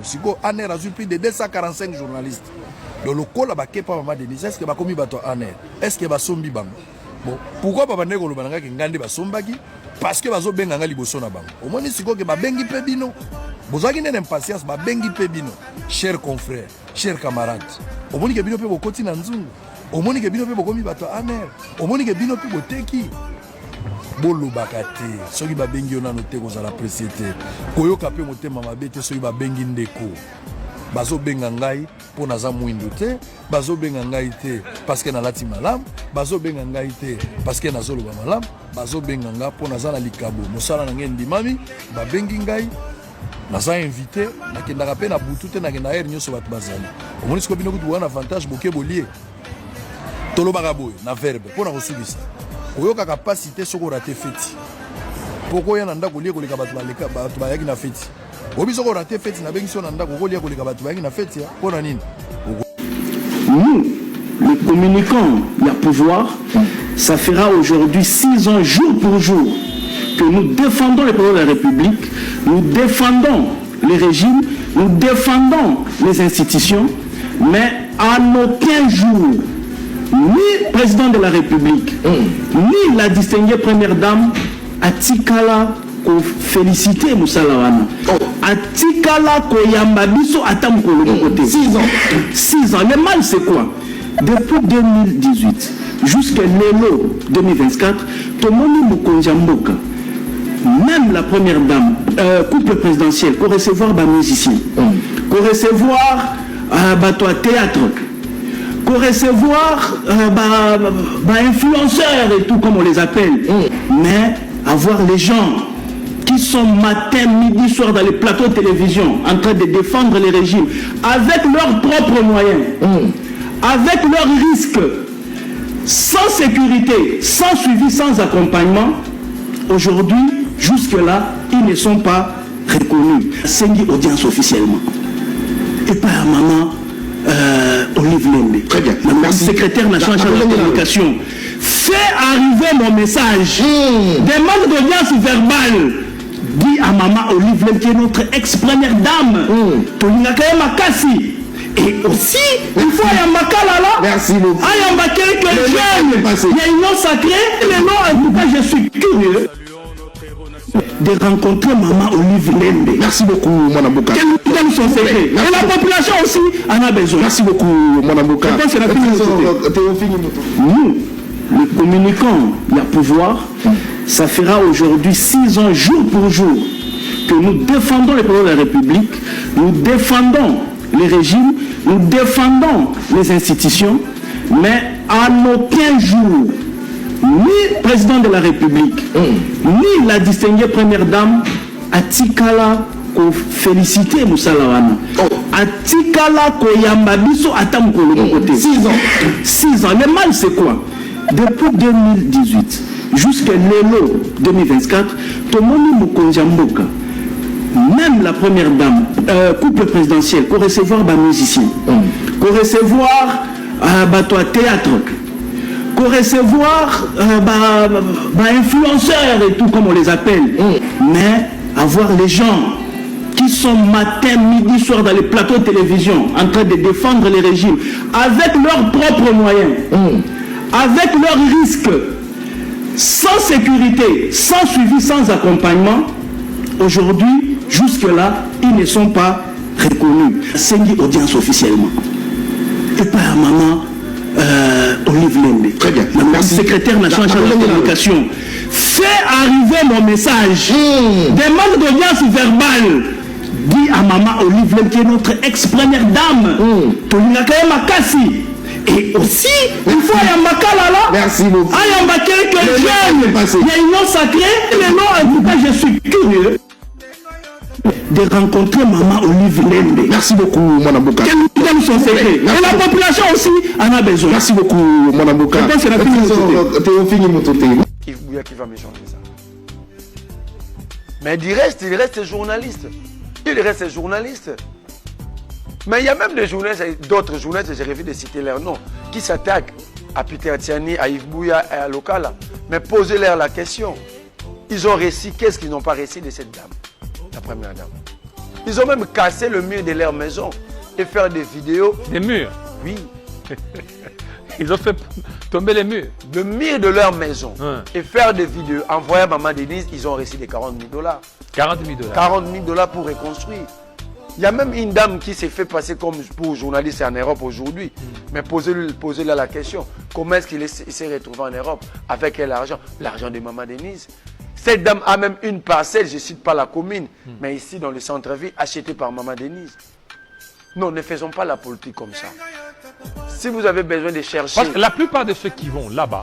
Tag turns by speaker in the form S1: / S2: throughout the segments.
S1: Siko Aner a eu plus de 245 journalistes. Le local a pas maman Denis. Est-ce que va commis bateau Aner? Est-ce que va sombi bang? Bon, pourquoi papa Nego le bananga qui ngande ba sombaki? Parce que bazo benganga liboso na bang. Au moins siko que ba bengi pebino. Bozaki n'a impatience ba bengi pebino. Chers confrères, chers camarades. Au moins que bino pe bokoti na nzungu. Au moins que bino pe bokomi bateau Aner. Au moins que bino pe boteki. Bolo bakate. Soki ba bengi ona note ko za la précité. Koyoka pe motema mabete soki ba bengi ndeko. Bazo benga ngai pour naza muindo te, bazo benga ngai te parce que na lati malam, bazo benga ngai te parce que nazo loba malam, bazo benga nga pour naza na likabo. Mosala na ngendi mami, ba bengi ngai naza invité, na kenda pe na butu te na kenda air nyoso bat bazali. Omoni siko bino kutu wana avantage boke bolie. Tolo bagaboy na verbe pour na kosubisa. Oyoka capacité soko raté feti. Poko yana ndako lié koleka batu baleka batu bayaki na feti. Nous,
S2: les communicants, le pouvoir, ça fera aujourd'hui 6 ans, jour pour jour, que nous défendons les présidents de la République, nous défendons les régimes, nous défendons les institutions, mais à aucun jour, ni le président de la République, ni la distinguée première dame, Atikala, féliciter Moussalawana. Atikala koyamba biso atamkolo côté. 6 ans. 6 ans. Le mal c'est quoi? Depuis 2018 jusqu'à l'élo 2024, tout le monde Mukonjamboka. Même la première dame, couple présidentiel, pour recevoir des musiciens, pour recevoir bateau à théâtre, pour recevoir influenceurs et tout comme on les appelle. Mais avoir les gens qui sont matin, midi, soir dans les plateaux de télévision en train de défendre les régimes avec leurs propres moyens, avec leurs risques, sans sécurité, sans suivi, sans accompagnement, aujourd'hui, jusque-là, ils ne sont pas reconnus. C'est une audience officiellement. Et par maman Olive Lembe, très bien. La secrétaire nationale de la communication, fait arriver mon message. Demande d'audience verbale. Dit à maman Olive Lembe, qui est notre ex-première dame. Et aussi, il faut y avoir merci beaucoup. Il y a quelques jeunes. Il y a une nom sacrée. Mais non, en tout cas, je suis curieux de rencontrer maman Olive Lembe. Merci beaucoup, mon Amboka. Quel est son secret? Et la population aussi en a besoin. Merci beaucoup, mon Amboka. Nous, les communicants, le pouvoir, ça fera aujourd'hui 6 ans, jour pour jour, que nous défendons les présidents de la République, nous défendons les régimes, nous défendons les institutions, mais à aucun jour, ni le président de la République, ni la distinguée première dame, Atikala ko féliciter Moussalawana. Atikala ko yamba biso atamkolo côté. 6 ans. 6 ans. Le mal c'est quoi? Depuis 2018 jusqu'à l'élo 2024, tout le monde Mukonjamboka. Même la première dame, couple présidentiel, pour recevoir des musiciens, pour recevoir bateau à théâtre, pour recevoir influenceurs et tout comme on les appelle, mais avoir les gens qui sont matin, midi, soir dans les plateaux de télévision en train de défendre les régimes avec leurs propres moyens, avec leurs risques, sans sécurité, sans suivi, sans accompagnement, aujourd'hui, jusque-là, ils ne sont pas reconnus. C'est une audience officiellement. Et par maman Olive Lembe, très bien. La secrétaire nationale de la communication, fait arriver mon message. Demande d'audience verbale. Dit à maman Olive Lembe, qui est notre ex-première dame. Et aussi, il faut y avoir merci beaucoup. Il y a quelques jeunes. Il y a une nom sacrée. Mais non, en tout cas, je suis curieux de rencontrer maman Olive Lembe. Merci beaucoup, mon Amboka. Quel est son secret? Et la population aussi en a besoin. Merci beaucoup, mon Amboka. Je pense que c'est la fini
S3: qui va méchanger ça. Mais il reste journaliste. Il reste journaliste. Mais il y a même des journalistes, d'autres journalistes, j'ai rêvé de citer leur nom, qui s'attaquent à Peter Tiani, à Yves Bouya et à Lokala. Mais posez-leur la question. Ils ont réussi, qu'est-ce qu'ils n'ont pas réussi de cette dame, la première dame? Ils ont même cassé le mur de leur maison et faire des vidéos.
S4: Des murs.
S3: Oui.
S4: Ils ont fait tomber les murs.
S3: Le mur de leur maison.
S4: Ouais.
S3: Et faire des vidéos. Envoyer à Maman Denise, ils ont reçu des 40 000 $.
S4: 40 000 $.
S3: 40 000 $ pour reconstruire. Il y a même une dame qui s'est fait passer comme pour journaliste en Europe aujourd'hui. Mais posez-lui la question. Comment est-ce qu'il s'est retrouvé en Europe? Avec quel argent? L'argent de Maman Denise. Cette dame a même une parcelle, je ne cite pas la commune, mais ici dans le centre-ville, achetée par Maman Denise. Non, ne faisons pas la politique comme ça. Si vous avez besoin de chercher...
S4: Parce que la plupart de ceux qui vont là-bas,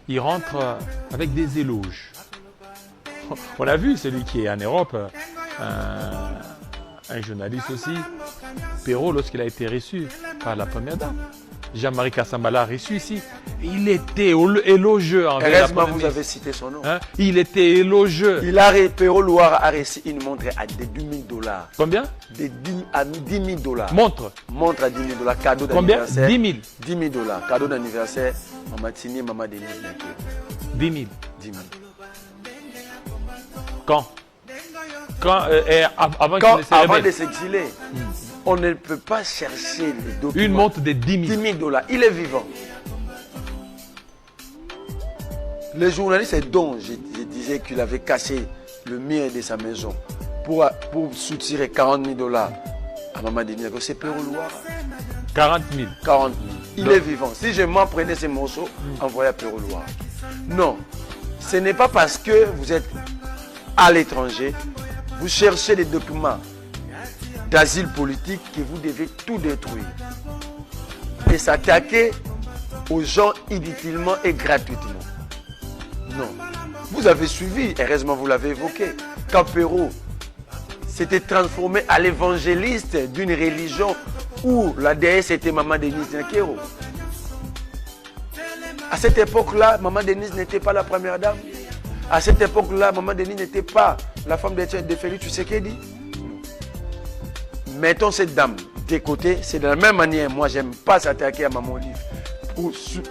S4: ils rentrent avec des éloges. On a vu celui qui est en Europe, un journaliste aussi, Perrault, lorsqu'il a été reçu par la première dame. Jean-Marie Kassambala a reçu ici. Il était élogieux envers la
S3: Heureusement,
S4: première
S3: vous
S4: ministre.
S3: avez cité son nom.
S4: Hein? Il était élogieux.
S3: Perrault Loire a reçu une montre à 10 000 $.
S4: Combien?
S3: À 10 000 $.
S4: Montre.
S3: Montre à 10 000 $. Cadeau
S4: Combien?
S3: d'anniversaire.
S4: 10 000.
S3: 10 000 $. Cadeau d'anniversaire. Maman Tini, Maman Denise.
S4: 10 000.
S3: 10 000.
S4: Quand? Avant
S3: Avant de s'exiler. On ne peut pas chercher les documents.
S4: Une montre de 10 000.
S3: 10 000 $. Il est vivant. Le journaliste dont je disais qu'il avait cassé le mur de sa maison pour soutirer 40 000 $ à Maman Denise, c'est Perrault Loire.
S4: 40 000.
S3: 40 000. Il est vivant. Si je m'en prenais ces morceaux, envoyé à Perrault Loire. Non. Ce n'est pas parce que vous êtes à l'étranger, vous cherchez des documents d'asile politique que vous devez tout détruire. Et s'attaquer aux gens inutilement et gratuitement. Non. Vous avez suivi, heureusement vous l'avez évoqué, quand Perrault s'était transformé à l'évangéliste d'une religion où la déesse était Maman Denise Nyakero. À cette époque-là, Maman Denise n'était pas la première dame. À cette époque-là, Maman Denise n'était pas la femme de Félix Tshisekedi. Mettons cette dame de côté. C'est de la même manière, moi, j'aime pas s'attaquer à Maman Olive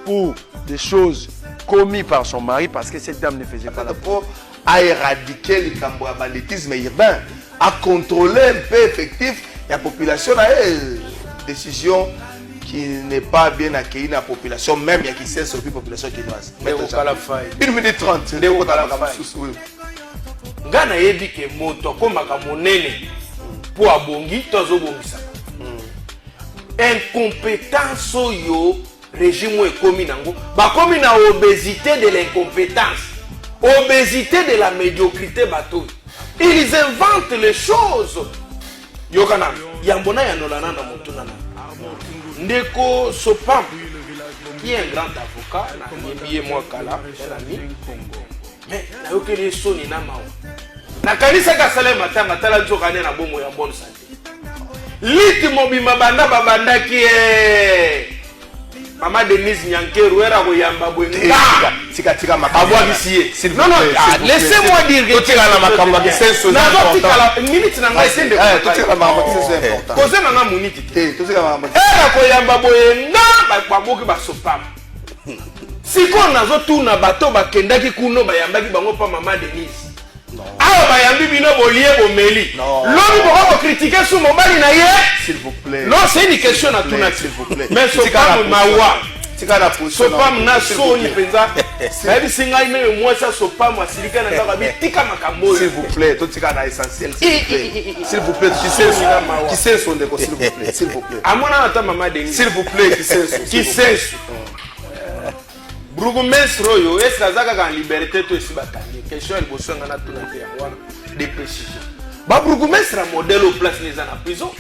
S3: pour des choses commises par son mari parce que cette dame ne faisait pas la
S5: pour à éradiquer le banditisme urbain, à contrôler un peu effectif la population. Décision qui n'est pas bien accueillie dans la population, même il y a qui sait sur la population quinoise. 1 minute 30.
S6: Ngana yebi ke moto komaka monene pour abongi tozo bongisa. Incompétence oyo régime ekomi nango ba komi na obésité de l'incompétence, obésité de la médiocrité bateau. Ils inventent les choses. Yokana yambona yanolana na motuna na Ndeko Sopam, qui est un grand avocat, il est moi kala, un ami. Mais il y a que les sons na mao. Na kanisa ka sala matanga tala jokane na bomo ya bonne santé. Liti mobima banda babanda ki Maman Denise Nyakero era ko yamba bwenga.
S5: Tika
S6: Avoir ici. Non, laissez-moi dire que
S5: tu as la makamba qui c'est important.
S6: Non, minute na ngai sende.
S5: Tu as la makamba qui c'est important.
S6: Koze na nga muniti.
S5: Tu as la makamba.
S6: Era ko yamba bwenga ba boki ba Sopam. Siko nazo tuna bato bakendaki kuno bayambaki bango pa Maman Denise. Ah bayambi bino bolie bomeli. Lobi boko critiquer sous mobali na ye.
S5: S'il vous plaît.
S6: Non, c'est une question à tout
S5: s'il vous plaît.
S6: Mais Sopam mawa.
S5: Sopam
S6: na soni penza. Sabi singa ime moi ça Sopam asilika na ngaka bitika makambo.
S5: S'il vous plaît, tout ça na essentiel s'il vous plaît. Qui sait son déco s'il vous plaît. S'il vous plaît.
S6: Amona ata Maman Denise.
S5: S'il vous plaît, qui sait.
S6: Bourgmestre oyo est nazaka ka liberté to esibatani. Question elle bosanga na tout na wana des précisions. Ba bourgmestre modèle au place les en prison.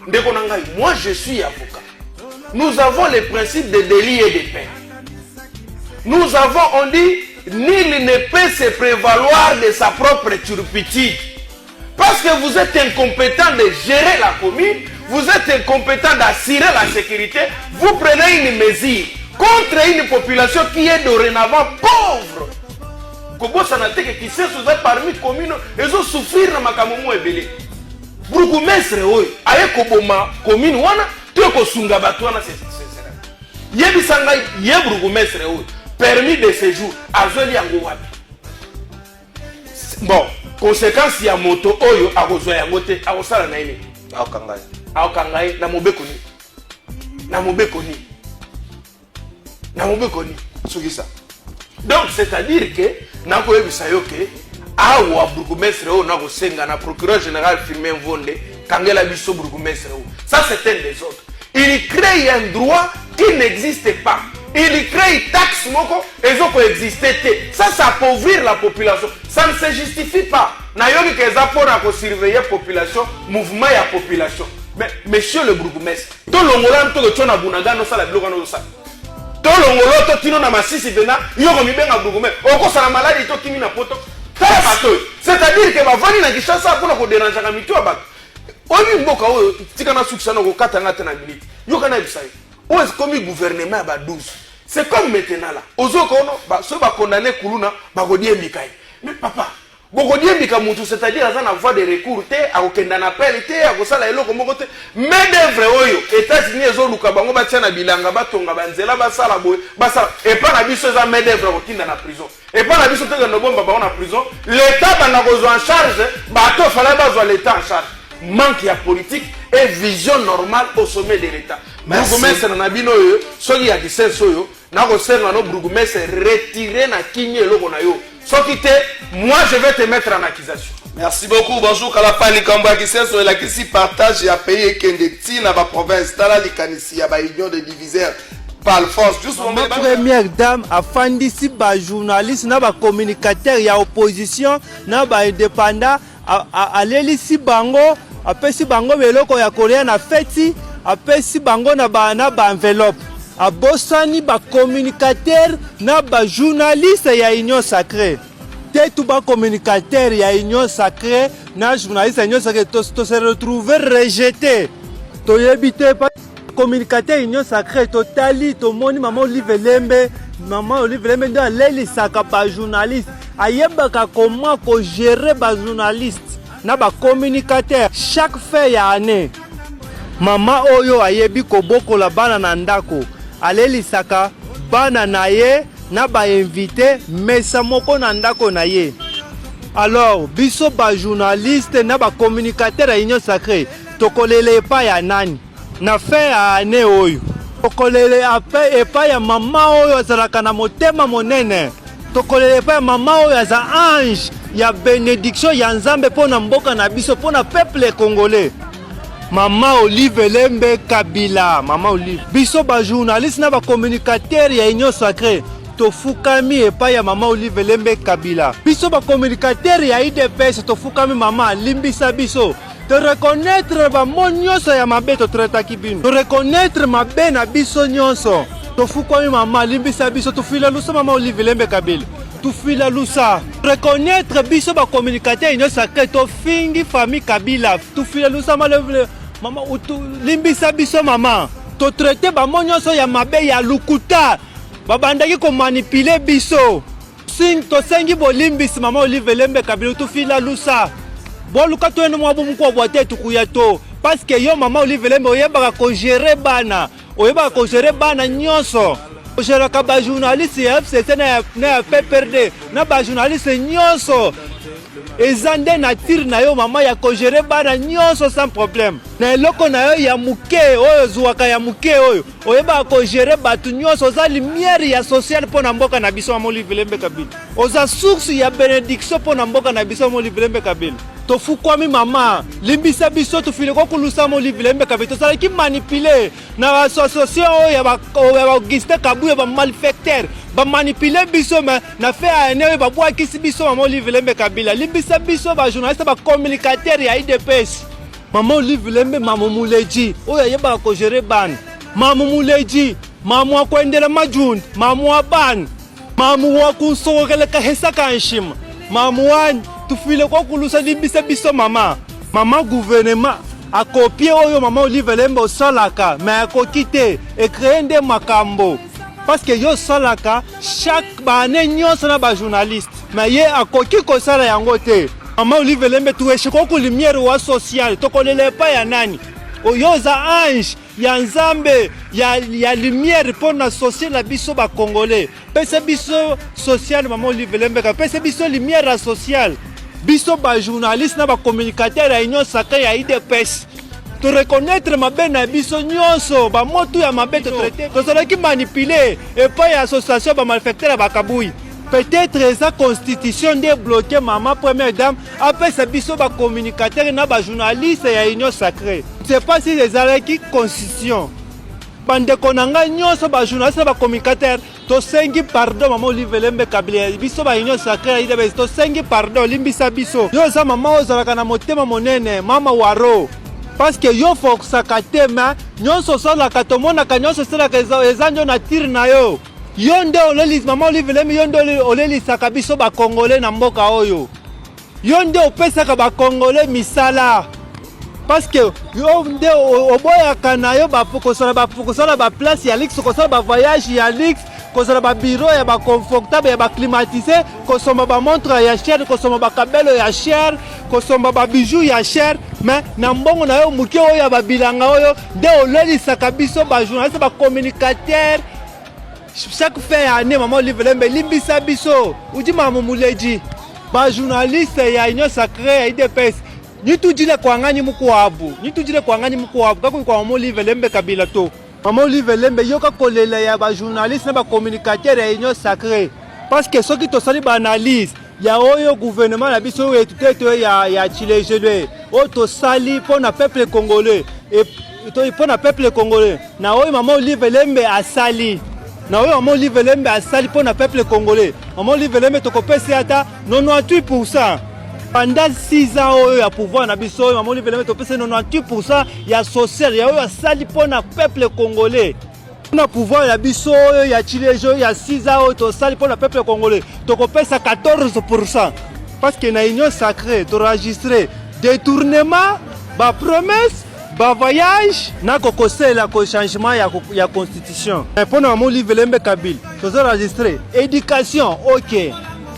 S6: Ndeko na ngai, moi je suis avocat. Nous avons les principes de délit et de peine. Nous avons, on dit, nul ne peut se prévaloir de sa propre turpitude. Parce que vous êtes incompétent de gérer la commune, vous êtes incompétent d'assurer la sécurité, vous prenez une mesure contre une population qui est dorénavant pauvre. Kobo sanateke qui sait sous parmi communes, ils ont souffert dans ma camomo ebele. Bourgmestre oy, aye koboma commune wana, tu ko sunga batwana c'est. Yebisanga ye bourgmestre oy, permis de séjour azoli yango wapi. Bon, conséquence ya moto oyo akozwa yango te akosala na ye aokangai na mobeko ni soki ça donc c'est-à-dire que nakoyebisa yo ke awa bourgmestre oyo nakosenga na procureur général Firmin Mvonde kangela biso bourgmestre oyo ça c'est un des autres. Il crée un droit qui n'existe pas. Il crée une taxe moko et ça peut exister. Ça appauvrir la population. Ça ne se justifie pas. Nayoki keza pona ko surveiller la population, mouvement ya population. Mais monsieur le bourgmestre, to longola to tona bunaga no sala biloko no sala. To longolo to tino na masisi dena, yoko mibenga bourgmestre. Oko sala maladi to kimi na poto. C'est-à-dire que bavani na Kinshasa pona ko déranger ka mitu abak. Omi mboka oyo tikana suksana ko katanga tena minute. Yoka na bisaye. On est comme le gouvernement à 12. C'est comme maintenant là. Ozo kono ba so ba condamner kuluna ba godie mikai. Mais papa, bo godie mikamutu c'est-à-dire ça na voie de recours te a okenda na appel te a kosala eloko moko te. Mais d'œuvre oyo États-Unis ezo luka bango ba tia na bilanga ba tonga banzela ba sala boy ba sala et pas na biso za main d'œuvre ko kinda na prison. Et pas na biso te na bomba ba na prison. L'état ba na kozo en charge ba to fala ba zo l'état en charge. Manque ya politique et vision normale au sommet de l'État. Bourgmestre na bino yo, soki ya kisenso yo, na ko senga no bourgmestre retirer na kinye eloko na yo. Soki te, moi je vais te mettre en accusation.
S5: Merci beaucoup. Bonjour Kalapa Likamba kisenso la kisi partage ya pays kendeti na ba province tala likanisi ya ba union de diviseurs par force. Juste
S7: ma première dame a fandisi ba journaliste na ba communicateur ya opposition na ba indépendant aleli si bango apesi bango beloko ya korea na feti apesi bango na ba enveloppe abosani ba communicateur na ba journaliste ya union sacrée te tout ba communicateur ya union sacrée na journaliste ya union sacrée to se retrouver rejeté to yebite pa communicateur union sacrée totali to moni maman Olive Lembe ndo aleli saka ba journaliste ayebaka comment ko gérer ba journaliste na ba communicateur chaque fait ya année mama oyo ayebi ko bokola bana na ndako aleli saka bana na ye na ba invité mesa moko na ndako na ye. Alors biso ba journaliste na ba communicateur ya union sacrée tokolele pa ya nani na fait ya année oyo tokolele ape epa ya mama oyo azalaka na motema monene tokolele pa ya mama oyo aza ange ya bénédiction ya nzambe pona mboka na biso pona peuple congolais mama Olive Lembe Kabila mama Olive biso ba journaliste na ba communicateur ya union sacrée tofukami epa ya mama Olive Lembe Kabila biso ba communicateur ya IDPS tofukami mama limbisa biso de reconnaître ba monyoso ya mabe to traita kibino de reconnaître mabe na biso nyonso to fukwa mama limbisa biso to fila lusa mama Olive Lembe Kabila to fila lusa reconnaître biso ba communicateur union sacrée to fingi famille Kabila to fila lusa mama utu limbisa biso mama to traiter ba monyoso ya mabe ya lukuta babandaki ko manipuler biso sing to sengi bolimbisi mama Olive Lembe Kabila to fila lusa boluka to eno mwabu mko boite tukuya to parce que yo mama Olive Lembe oyebaka ko gérer bana oyebaka ko gérer bana nyonso ko gérer ka ba journaliste ya FCC na PPRD na ba journaliste nyonso ezande na tir na yo mama ya ko gérer bana nyonso sans problème na eloko na yo ya muke oyo zuwaka ya muke oyo oyebaka ko gérer batu nyonso za lumière ya social pona mboka na biso mama Olive Lembe Kabila oza source ya bénédiction pona mboka na biso mama Olive Lembe Kabila tofukwami mama limbisa biso tufile ko kulusa mo Olive Lembe Kabila tosala ki manipuler na association oyo ya ba Auguste Kabuye ba malfecteur ba manipuler biso na fait ane ba bwa kisi biso mama Olive Lembe Kabila limbisa biso ba journaliste ba communicateur ya IDPS mama Olive Lembe mama Muleji oyo yeba ko gérer ban mama Muleji mama ko endela majund mama ban mama ko sokele ka hesa kanshima mama tufile kwa kulusa limbisa biso mama gouvernement a copié oyo mama Olive Lembe osalaka mais a kokite et créer des makambo parce que yo salaka chaque bane nyonso na ba journaliste mais ye a koki ko sala yango te mama Olive Lembe tuweshe ko lumière wa social tokolele pa ya nani oyo za ange ya nzambe ya lumière pour na social la biso ba congolais pese biso social mama Olive Lembe pese biso lumière social biso ba journaliste na ba communicateur ya union sacrée ya IDPS to reconnaître mabe na biso nyonso ba motu ya mabe to traiter to sala ki manipuler et pas ya association ba malfaiteur ba kabui peut-être sa constitution de bloquer maman première dame après sa biso ba communicateur na ba journaliste ya union sacrée c'est pas si les arrêts constitution bande konanga nyonso ba journaliste ba communicateur to sengi pardon maman Olive Lembe Kabila biso ba union sacrée ide to sengi pardon limbisa biso yo za mama ozalaka na motema monene mama waro parce que yo fokusaka tema nyonso osalaka tomonaka nyonso osalaka eza ndio na tire na yo yo nde olelisa mama Olive Lembe yo nde olelisaka biso bakongole na mboka oyo yo nde opesaka bakongole misala parce que yo nde oboyaka na yo bafokosala baplace ya lix kosala bavoyage ya lix kosala babureau ya baconfortable ya baclimatisé kosomba bamontre ya cher kosomba bakabelo ya cher kosomba babijou ya cher mais na mbongo na yo moke oyo ya babilanga oyo nde olelisaka biso bajournaliste bacommunicateur chaque fin ya année mama Olive Lembe limbisa biso udi mama muleji bajournaliste ya union sacrée ya IDPS nitujile kwangani mukwabu kako kwa mama Olive Lembe Kabila to mama Olive Lembe yoka kolela ya ba journaliste na ba communicateur ya union sacrée parce que soki to sali ba analyse ya oyo gouvernement na biso oyo tuteto ya chilejele o to sali pona peuple congolais et to pona peuple congolais na oyo mama Olive Lembe asali na oyo mama Olive Lembe asali pona peuple congolais mama Olive Lembe to kopesa ata 98%. Pendant 6 ans oyo ya pouvoir na biso mama Olive Lembe topesa 98% ya social ya oyo asali pona peuple congolais na pouvoir ya biso oyo ya chilejo ya 6 ans oyo tosali pona peuple congolais tokopesa 14% parce que na union sacrée to enregistré détournement ba promesse ba voyage na kokosela ko changement ya constitution pona mama Olive Lembe Kabila to enregistré éducation OK.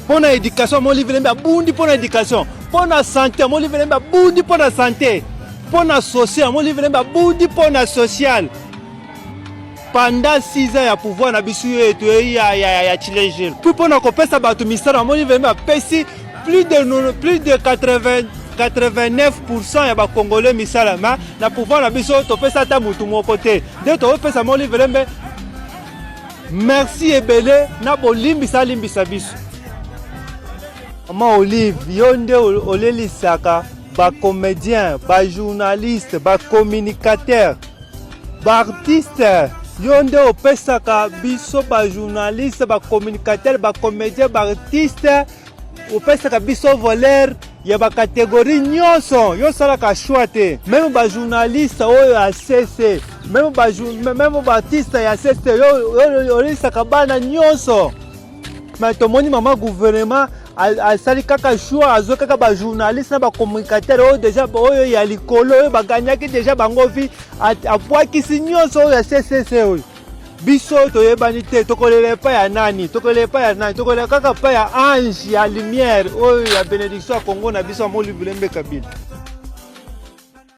S7: Pour l'éducation, mon Olive Lembe bundi pour l'éducation. Pour la santé, mon Olive Lembe bundi pour la santé. Pour la social, mon Olive Lembe bundi pour la social. Pendant 6 ans, il y a pouvoir na bisu et ya chilejel. Puis pour la copesa batu misara, mon Olive Lembe pesi plus de 89% ya ba congolais misala ma na pouvoir na bisu to pesa ta mutu mo côté. De to pesa mon Olive Lembe. Merci ebele na bolimbisa limbisa bisu. Mama Olive, yo nde olelisaka ba comédien, ba journaliste, ba communicateur, ba artiste. Yo nde opesaka biso ba journaliste, ba communicateur, ba comédien, ba artiste. Opesaka biso voleur ya ba catégorie nyonso. Yo salaka choix te. Même ba journaliste oyo ya CC, même ba artiste ya CC yo olelisaka bana nyonso. Mais tomoni mama gouvernement asali kaka choix azo kaka ba journaliste na ba communicateur oyo déjà oyo ya likolo oyo baganyaki déjà bango vi apwakisi nyonso oyo ya CCC oyo biso toyebani te tokolela pa ya nani tokolela kaka pa ya ange ya lumière oyo ya bénédiction ya Congo na biso mama Olive Lembe Kabila.